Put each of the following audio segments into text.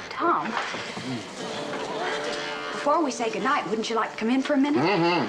Tom, before we say goodnight, wouldn't you like to come in for a minute? Mm-hmm.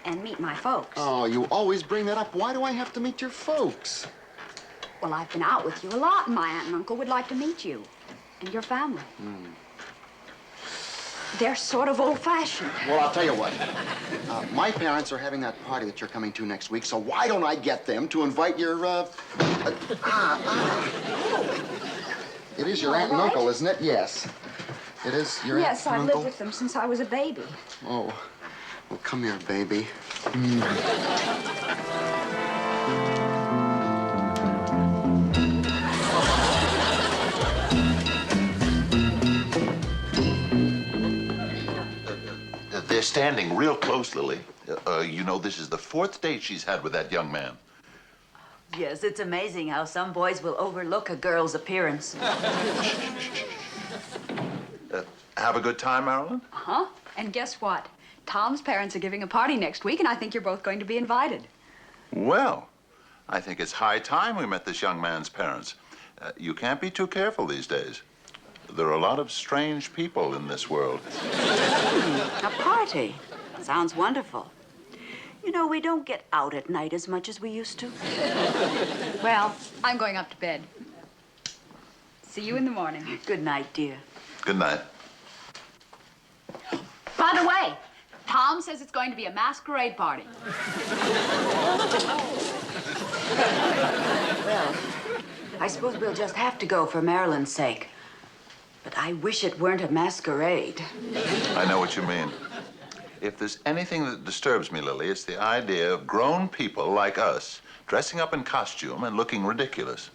And meet my folks. Oh, you always bring that up. Why do I have to meet your folks? Well, I've been out with you a lot, and my aunt and uncle would like to meet you and your family. They're sort of old-fashioned. Well, I'll tell you what. My parents are having that party that you're coming to next week, so why don't I get them to invite your, It is your aunt and uncle, isn't it? Yes. It is your aunt Yes, and I've uncle? lived with them since I was a baby. Oh. Well, come here, baby. They're standing real close, Lily. You know, this is the 4th date she's had with that young man. Yes, it's amazing how some boys will overlook a girl's appearance. Have a good time, Marilyn? Uh-huh. And guess what? Tom's parents are giving a party next week, and I think you're both going to be invited. Well, I think it's high time we met this young man's parents. You can't be too careful these days. There are a lot of strange people in this world. A party? Sounds wonderful. You know, we don't get out at night as much as we used to. Well, I'm going up to bed. See you in the morning. Good night, dear. Good night. By the way, Tom says it's going to be a masquerade party. Well, I suppose we'll just have to go for Marilyn's sake. But I wish it weren't a masquerade. I know what you mean. If there's anything that disturbs me, Lily, it's the idea of grown people like us dressing up in costume and looking ridiculous.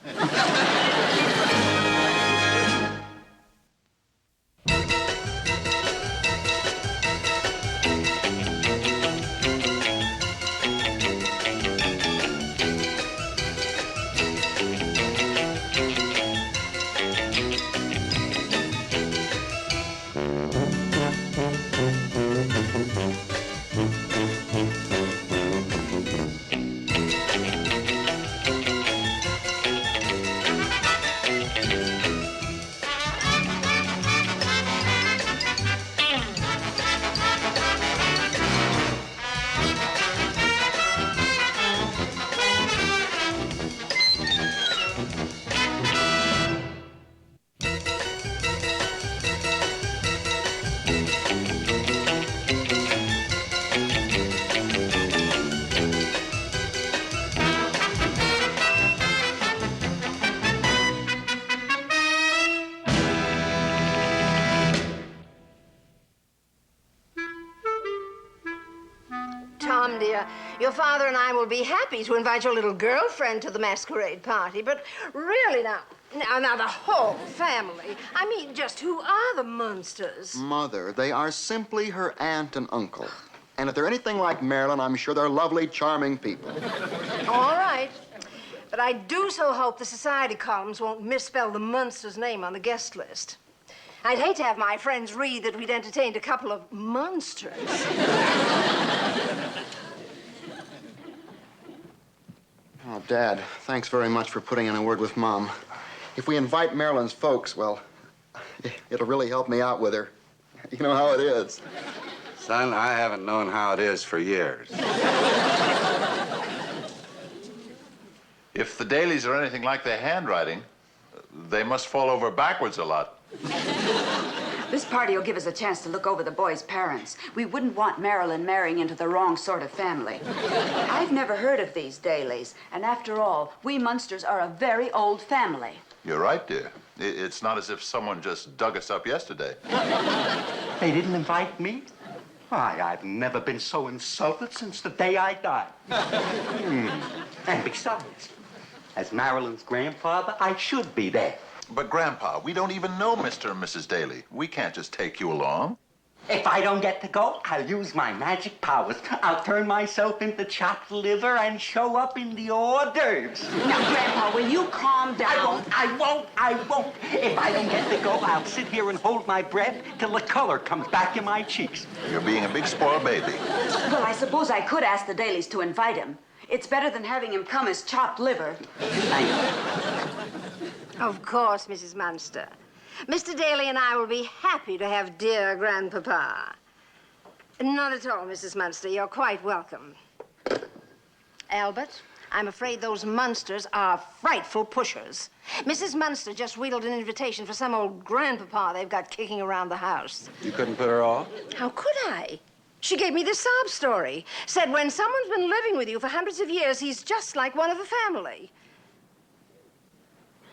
Tom, dear, your father and I will be happy to invite your little girlfriend to the masquerade party, but really now, the whole family. I mean, just who are the Munsters? Mother, they are simply her aunt and uncle. And if they're anything like Marilyn, I'm sure they're lovely, charming people. All right. But I do so hope the society columns won't misspell the Munsters' name on the guest list. I'd hate to have my friends read that we'd entertained a couple of monsters. Oh, Dad, thanks very much for putting in a word with Mom. If we invite Marilyn's folks, well, it'll really help me out with her. You know how it is. Son, I haven't known how it is for years. If the dailies are anything like their handwriting, they must fall over backwards a lot. This party will give us a chance to look over the boys' parents. We wouldn't want Marilyn marrying into the wrong sort of family. I've never heard of these dailies, and after all, we Munsters are a very old family. You're right, dear. It's not as if someone just dug us up yesterday. They didn't invite me? Why, I've never been so insulted since the day I died. And besides, as Marilyn's grandfather, I should be there. But, Grandpa, we don't even know Mr. and Mrs. Daly. We can't just take you along. If I don't get to go, I'll use my magic powers. I'll turn myself into chopped liver and show up in the hors d'oeuvres. Now, Grandpa, will you calm down? I won't. If I don't get to go, I'll sit here and hold my breath till the color comes back in my cheeks. You're being a big spoiled baby. Well, I suppose I could ask the dailies to invite him. It's better than having him come as chopped liver. Thank you. Of course, Mrs. Munster. Mr. Daly and I will be happy to have dear Grandpapa. Not at all, Mrs. Munster. You're quite welcome. Albert, I'm afraid those Munsters are frightful pushers. Mrs. Munster just wheedled an invitation for some old Grandpapa they've got kicking around the house. You couldn't put her off? How could I? She gave me this sob story. Said when someone's been living with you for hundreds of years, he's just like one of the family.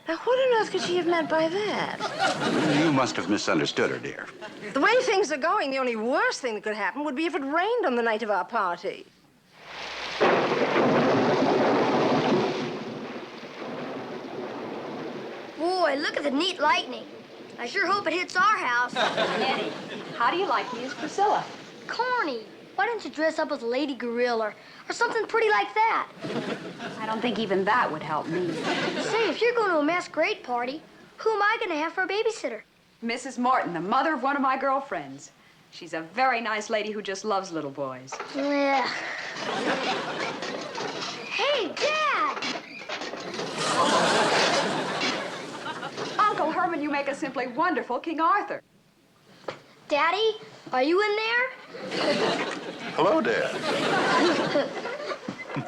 Now, what on earth could she have meant by that? You must have misunderstood her, dear. The way things are going, the only worst thing that could happen would be if it rained on the night of our party. Boy, look at the neat lightning. I sure hope it hits our house. Eddie, how do you like me as Priscilla? Corny. Why don't you dress up as a lady gorilla or something pretty like that? I don't think even that would help me. Say, if you're going to a masquerade party, who am I going to have for a babysitter? Mrs. Morton, the mother of one of my girlfriends. She's a very nice lady who just loves little boys. Yeah. Hey, Dad! Uncle Herman, you make a simply wonderful King Arthur. Daddy, are you in there? Hello, Dad.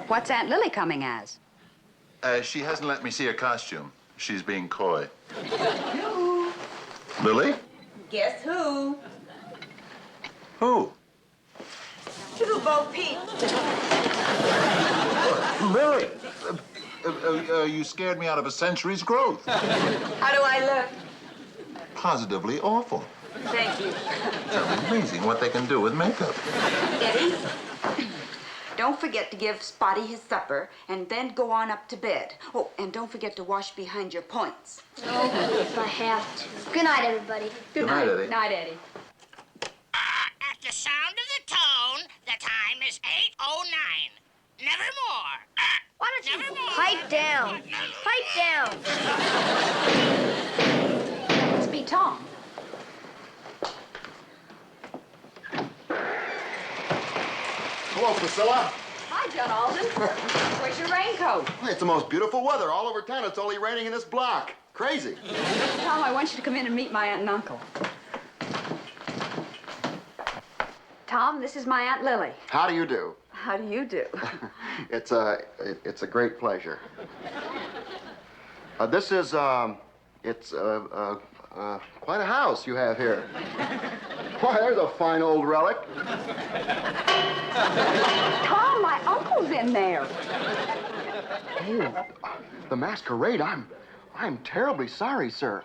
What's Aunt Lily coming as? She hasn't let me see her costume. She's being coy. Lily? Guess who? Who? Two Bo Peep. Lily? You scared me out of a century's growth. How do I look? Positively awful. Thank you. It's amazing what they can do with makeup. Eddie, don't forget to give Spotty his supper and then go on up to bed. Oh, and don't forget to wash behind your points. Oh, if I have to. Good night, everybody. Good night, Eddie. Night, Eddie. At the sound of the tone, the time is 8:09. Never more. Why don't you Never more. pipe down? Pipe down. That must be Tom. Hello, Priscilla. Hi, John Alden. Where's your raincoat? It's the most beautiful weather all over town. It's only raining in this block. Crazy. Tom, I want you to come in and meet my aunt and uncle. Tom, this is my Aunt Lily. How do you do? How do you do? It's a great pleasure. This is quite a house you have here. Why, there's a fine old relic. Tom, my uncle's in there. Oh, the Masquerade. I'm terribly sorry, sir.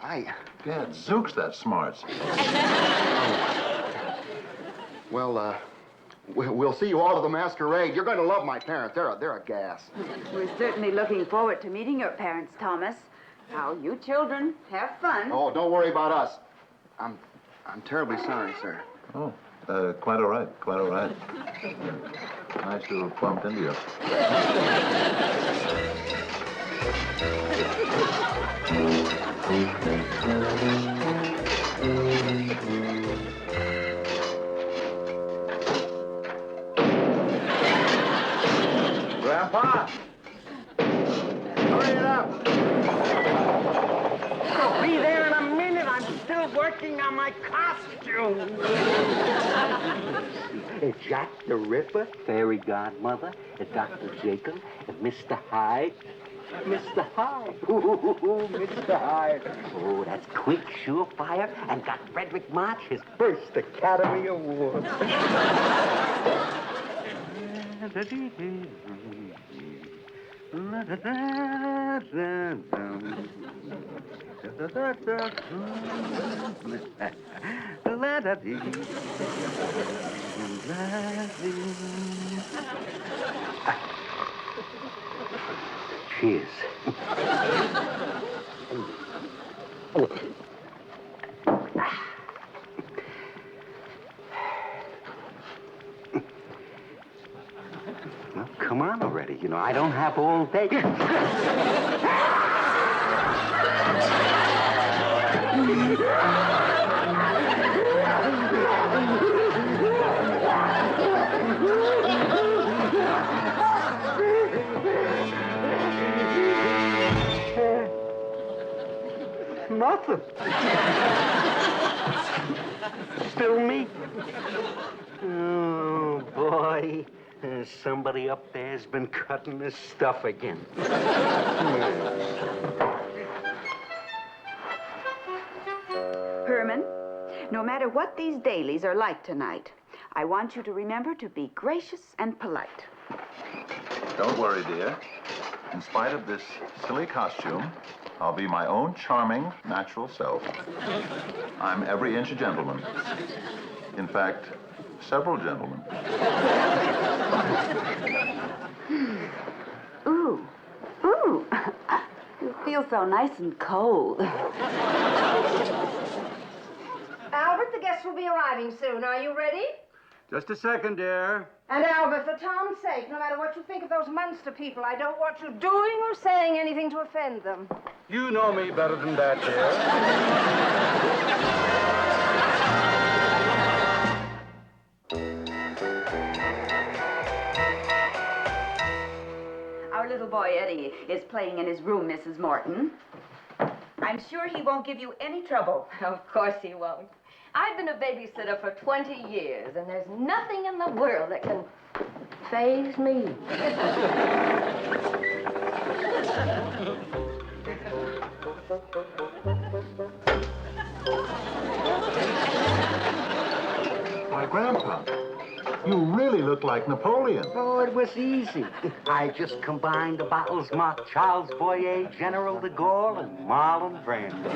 Gad, Zooks, that smarts. Well, we'll see you all to the Masquerade. You're going to love my parents. They're a gas. We're certainly looking forward to meeting your parents, Thomas. Now, you children, have fun. Oh, don't worry about us. I'm terribly sorry, sir. Oh, quite all right, quite all right. Nice to have bumped into you. Grandpa! Hurry it up! I'll be there in a minute. I'm still working on my costume. Jack the Ripper, Fairy Godmother, Dr. Jacob, and Mr. Hyde. Mr. Hyde. Ooh, Mr. Hyde. Oh, that's quick, surefire, and got Frederick March his first Academy Award. Cheers. Well, come on already. You know, I don't have all day. Nothing. Still me. Oh, boy. Somebody up there's been cutting this stuff again. Herman, no matter what these dailies are like tonight, I want you to remember to be gracious and polite. Don't worry, dear. In spite of this silly costume, I'll be my own charming, natural self. I'm every inch a gentleman. In fact, several gentlemen. Ooh, ooh. You feel so nice and cold. Albert, the guests will be arriving soon. Are you ready? Just a second, dear. And Albert, for Tom's sake, no matter what you think of those Munster people, I don't want you doing or saying anything to offend them. You know me better than that, dear. Our little boy, Eddie, is playing in his room, Mrs. Morton. I'm sure he won't give you any trouble. Of course he won't. I've been a babysitter for 20 years, and there's nothing in the world that can faze me. My Grandpa, you really look like Napoleon. Oh, it was easy. I just combined the bottles marked Charles Boyer, General de Gaulle, and Marlon Brando.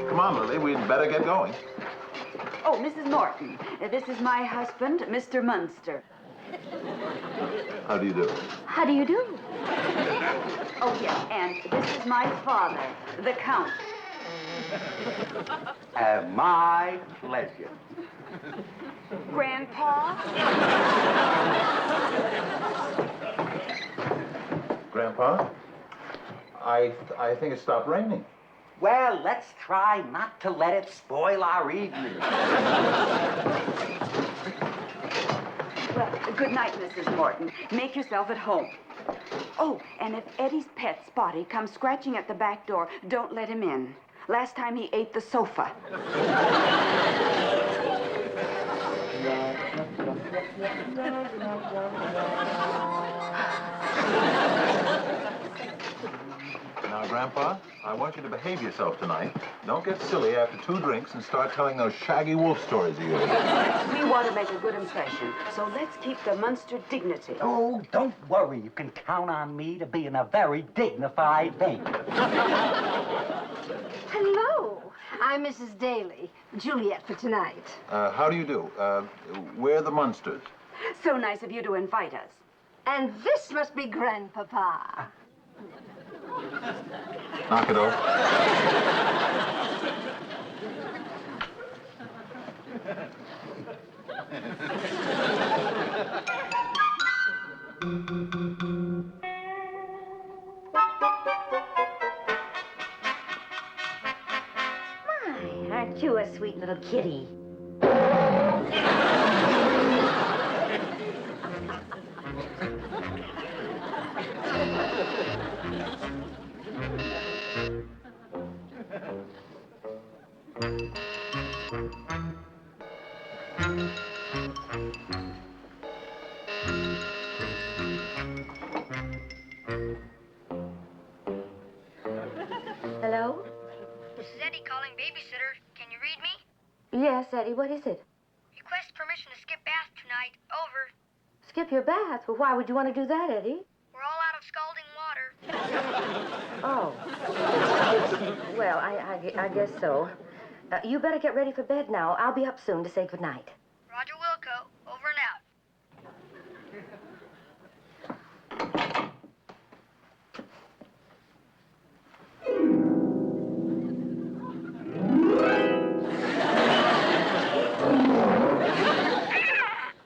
Come on, Lily, we'd better get going. Oh, Mrs. Morton, this is my husband, Mr. Munster. How do you do? How do you do? Oh, yes, and this is my father, the Count. My pleasure. Grandpa? Grandpa, I think it stopped raining. Well, let's try not to let it spoil our evening. Well, good night, Mrs. Morton. Make yourself at home. Oh, and if Eddie's pet, Spotty, comes scratching at the back door, don't let him in. Last time he ate the sofa. Now, Grandpa, I want you to behave yourself tonight. Don't get silly after 2 drinks and start telling those shaggy wolf stories of yours. We want to make a good impression, so let's keep the Munster dignity. Oh, don't worry. You can count on me to be in a very dignified vein. Hello. I'm Mrs. Daly, Juliet for tonight. How do you do? We're the Munsters. So nice of you to invite us. And this must be Grandpapa. Knock it off. My, aren't you a sweet little kitty? Hello? This is Eddie calling babysitter. Can you read me? Yes, Eddie, what is it? Request permission to skip bath tonight. Over. Skip your bath? Well, why would you want to do that, Eddie? We're all out of scalding water. Oh. Well, I guess so. You better get ready for bed now. I'll be up soon to say goodnight. Roger Wilco. Over and out.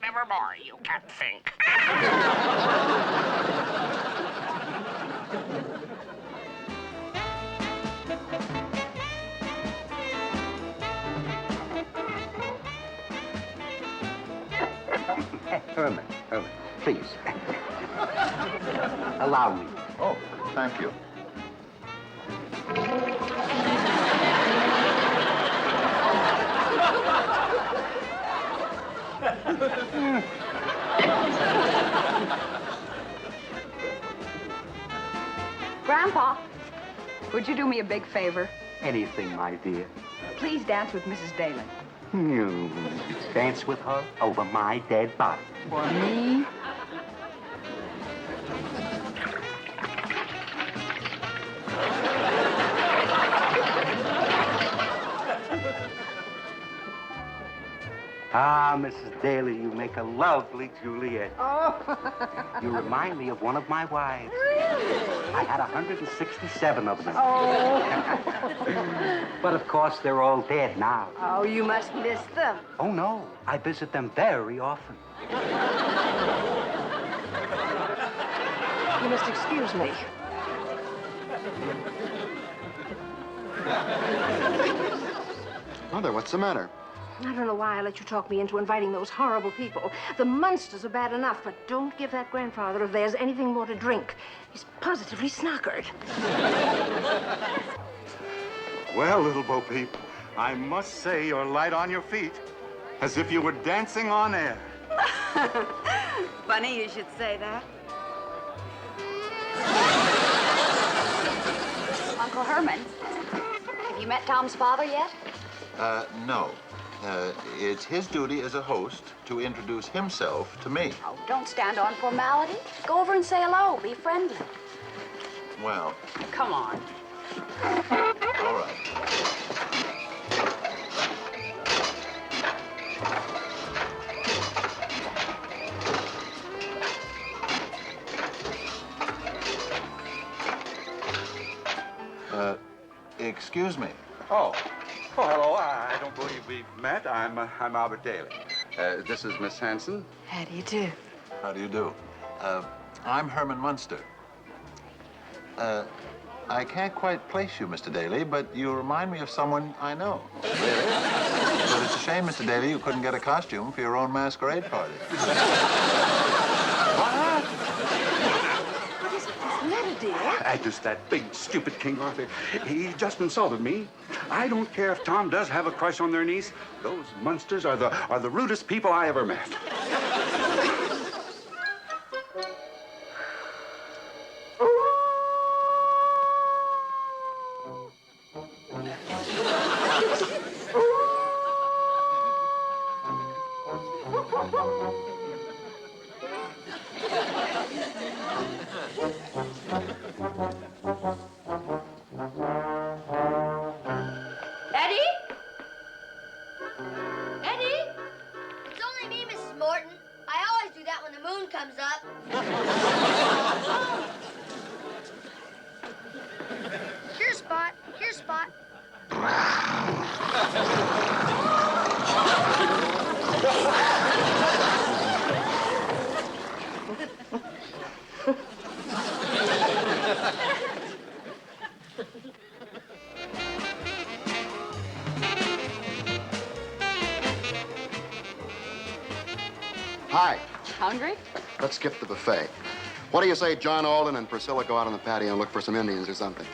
Nevermore, you can't think. Herman, please. Allow me. Oh, thank you. Grandpa, would you do me a big favor? Anything, my dear. Please dance with Mrs. Daly. You dance with her over my dead body. For me? Ah, Mrs. Daly, you make a lovely Juliet. Oh. You remind me of one of my wives. I had 167 of them. Oh. But of course, they're all dead now. Oh, you must miss them. Oh, no. I visit them very often. You must excuse me. Mother, what's the matter? I don't know why I let you talk me into inviting those horrible people. The Munsters are bad enough, but don't give that grandfather of theirs anything more to drink. He's positively snockered. Well, little Bo Peep, I must say you're light on your feet, as if you were dancing on air. Funny you should say that. Uncle Herman, have you met Tom's father yet? No. It's his duty as a host to introduce himself to me. Oh, don't stand on formality. Go over and say hello. Be friendly. Well, Come on. all right. Excuse me. Oh, hello. I don't believe we've met. I'm Albert Daly. This is Miss Hanson. How do you do? How do you do? I'm Herman Munster. I can't quite place you, Mr. Daly, but you remind me of someone I know. Really? But it's a shame, Mr. Daly, you couldn't get a costume for your own masquerade party. What? What is the matter, dear? Just that big, stupid King Arthur. He just insulted me. I don't care if Tom does have a crush on their niece. Those Munsters are the rudest people I ever met. Hi. Hungry? Let's skip the buffet. What do you say John Alden and Priscilla go out on the patio and look for some Indians or something?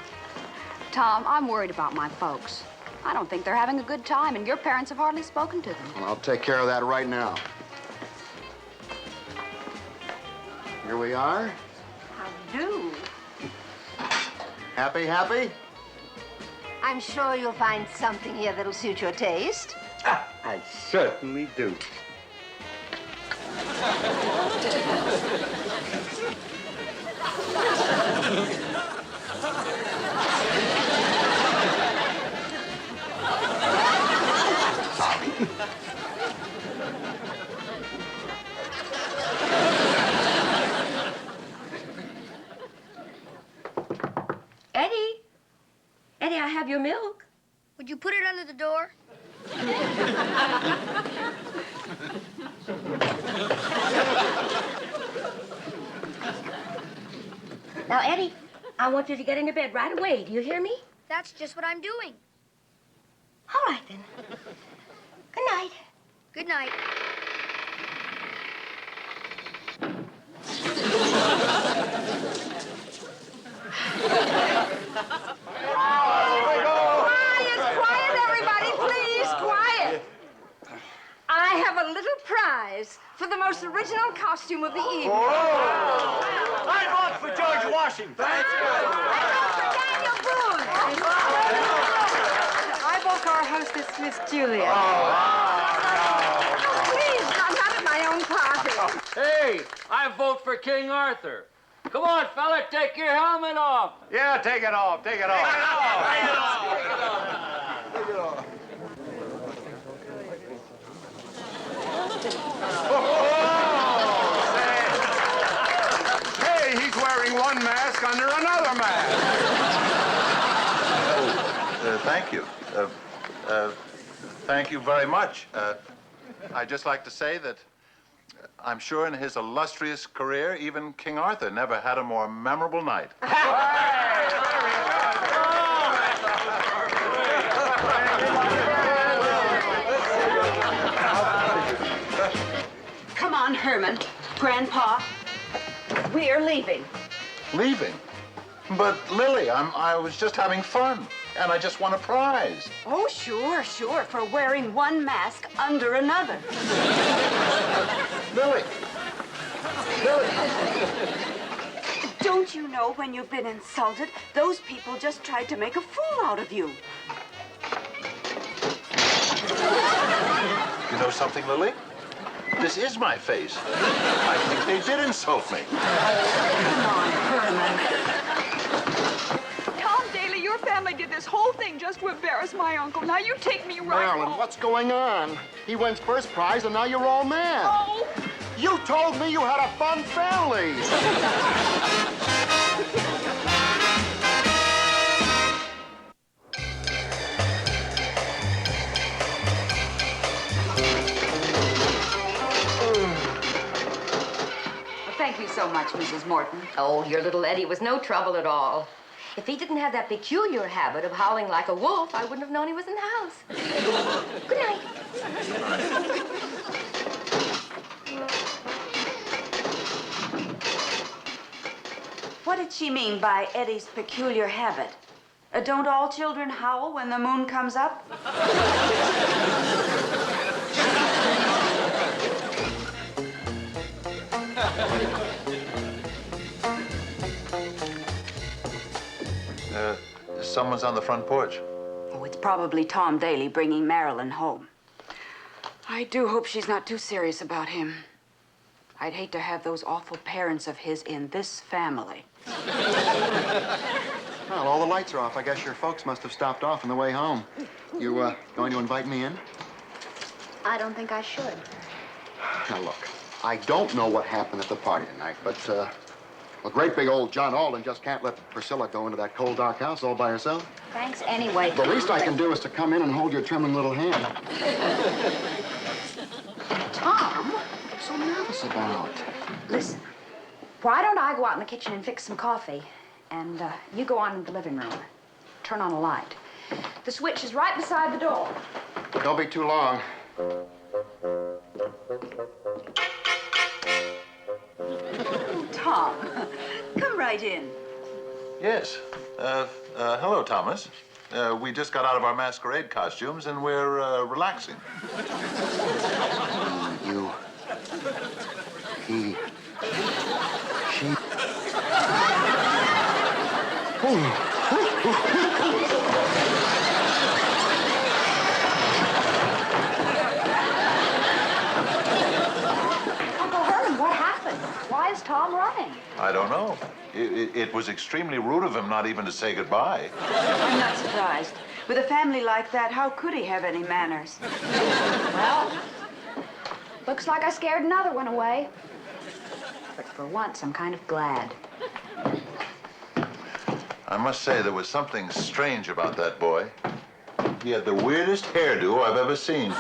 Tom, I'm worried about my folks. I don't think they're having a good time, and your parents have hardly spoken to them. Well, I'll take care of that right now. Here we are. How do? Happy, happy? I'm sure you'll find something here that'll suit your taste. I certainly do. Eddie, I have your milk. Would you put it under the door? Now, Eddie, I want you to get into bed right away. Do you hear me? That's just what I'm doing. All right, then. Good night. Good night. have a little prize for the most original costume of the evening. I vote for George Washington. That's good. Daniel Boone. I vote for our hostess, Miss Julia. Please, I'm not at my own party. Hey, I vote for King Arthur. Come on, fella, take your helmet off. Yeah, take it off. Take it off. Hey, he's wearing one mask under another mask. Thank you. Thank you very much. I'd just like to say that I'm sure in his illustrious career, even King Arthur never had a more memorable night. Come on, Herman. Grandpa. We're leaving. Leaving? But Lily, I was just having fun, and I just won a prize. Oh, sure, for wearing one mask under another. Lily. Lily. Don't you know when you've been insulted, those people just tried to make a fool out of you? You know something, Lily? This is my face. I think they did insult me. Come on, Herman. Tom Daly, your family did this whole thing just to embarrass my uncle. Now you take me right Marilyn, home. what's going on? He wins first prize, and now you're all mad. Oh! You told me you had a fun family. Thank you so much, Mrs. Morton. Oh, your little Eddie was no trouble at all. If he didn't have that peculiar habit of howling like a wolf, I wouldn't have known he was in the house. Good night. What did she mean by Eddie's peculiar habit? Don't all children howl when the moon comes up? Someone's on the front porch. Oh, it's probably Tom Daly bringing Marilyn home. I do hope she's not too serious about him. I'd hate to have those awful parents of his in this family. Well, all the lights are off. I guess your folks must have stopped off on the way home. You, going to invite me in? I don't think I should. Now, look, I don't know what happened at the party tonight, but, well, great big old John Alden just can't let Priscilla go into that cold, dark house all by herself. Thanks anyway. The least I can do is to come in and hold your trembling little hand. Tom, what are you so nervous about? Listen, why don't I go out in the kitchen and fix some coffee, and you go on in the living room. Turn on a light. The switch is right beside the door. Don't be too long. Tom, come right in. Yes. Hello, Thomas. We just got out of our masquerade costumes, and we're relaxing. You. He. She. Uncle Herman, what happened? Why is Tom running? I don't know. It was extremely rude of him not even to say goodbye. I'm not surprised. With a family like that, how could he have any manners? Well, looks like I scared another one away. But for once, I'm kind of glad. I must say there was something strange about that boy. He had the weirdest hairdo I've ever seen.